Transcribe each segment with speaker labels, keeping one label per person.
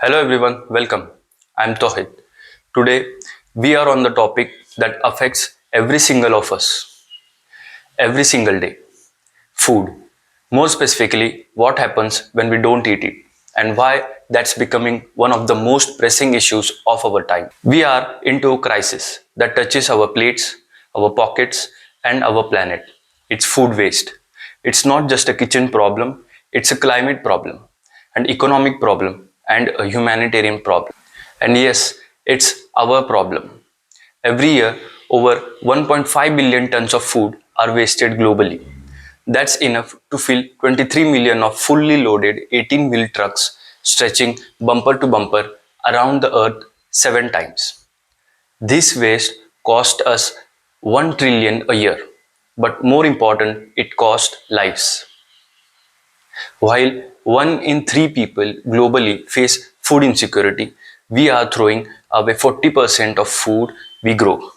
Speaker 1: Hello everyone, welcome. I'm Tohid. Today we are on the topic that affects every single of us, every single day. Food. More specifically, what happens when we don't eat it and why that's becoming one of the most pressing issues of our time. We are into a crisis that touches our plates, our pockets, and our planet. It's food waste. It's not just a kitchen problem, it's a climate problem, an economic problem, and a humanitarian problem. And yes, it's our problem. Every year, over 1.5 billion tons of food are wasted globally. That's enough to fill 23 million of fully loaded 18-wheel trucks stretching bumper to bumper around the earth 7 times. This waste cost us 1 trillion a year. But more important, it cost lives. While 1 in 3 people globally face food insecurity, we are throwing away 40% of food we grow.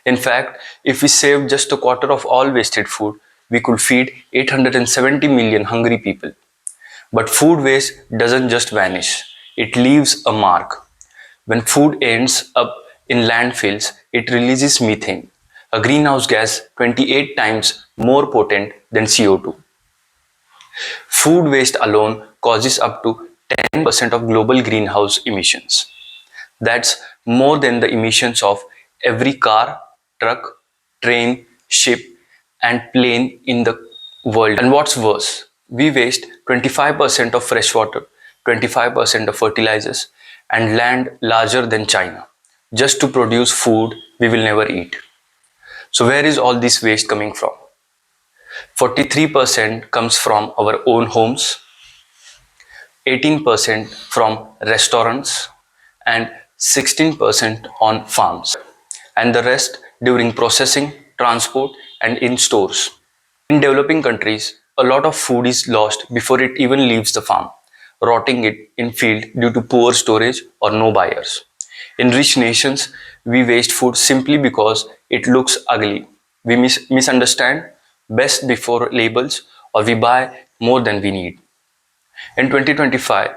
Speaker 1: In fact, if we saved just a quarter of all wasted food, we could feed 870 million hungry people. But food waste doesn't just vanish, it leaves a mark. When food ends up in landfills, it releases methane, a greenhouse gas 28 times more potent than CO2. Food waste alone causes up to 10% of global greenhouse emissions. That's more than the emissions of every car, truck, train, ship, and plane in the world. And what's worse, we waste 25% of fresh water, 25% of fertilizers, and land larger than China just to produce food we will never eat. So, where is all this waste coming from? 43% comes from our own homes, 18% from restaurants, and 16% on farms, and the rest during processing, transport, and in stores. In developing countries, a lot of food is lost before it even leaves the farm, rotting it in field due to poor storage or no buyers. In rich nations, we waste food simply because it looks ugly. We misunderstand best before labels or we buy more than we need. In 2025,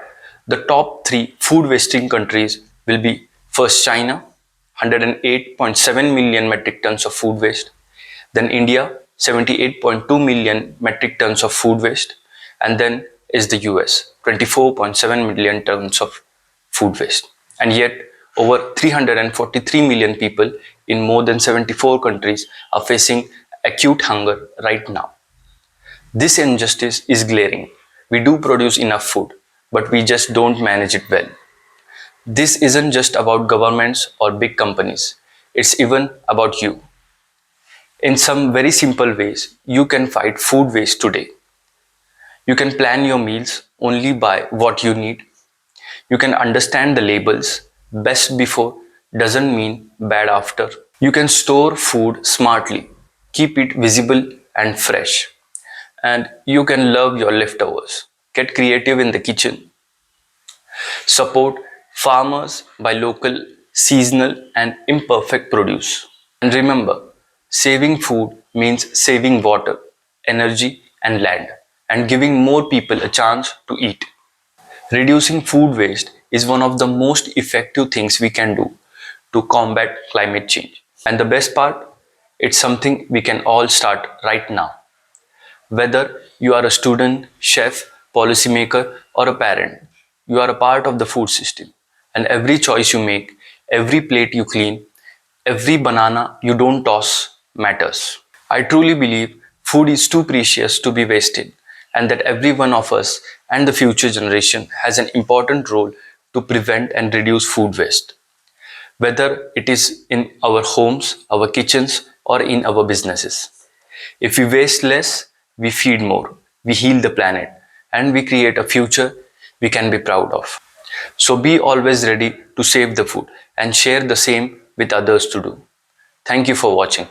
Speaker 1: the top 3 food wasting countries will be first China, 108.7 million metric tons of food waste, then India, 78.2 million metric tons of food waste, and then is the US, 24.7 million tons of food waste. And yet, over 343 million people in more than 74 countries are facing acute hunger right now. This injustice is glaring. We do produce enough food, but we just don't manage it well. This isn't just about governments or big companies, it's even about you. In some very simple ways, you can fight food waste today. You can plan your meals, only buy what you need. You can understand the labels. Best before doesn't mean bad after. You can store food smartly, keep it visible and fresh. And you can love your leftovers. Get creative in the kitchen. Support farmers by local, seasonal, and imperfect produce. And remember, saving food means saving water, energy, and land, and giving more people a chance to eat. Reducing food waste is one of the most effective things we can do to combat climate change. And the best part, it's something we can all start right now. Whether you are a student, chef, policymaker, or a parent, you are a part of the food system. And every choice you make, every plate you clean, every banana you don't toss matters. I truly believe food is too precious to be wasted, and that every one of us and the future generation has an important role to prevent and reduce food waste. Whether it is in our homes, our kitchens, or in our businesses. If we waste less, we feed more, we heal the planet, and we create a future we can be proud of. So be always ready to save the food and share the same with others to do. Thank you for watching.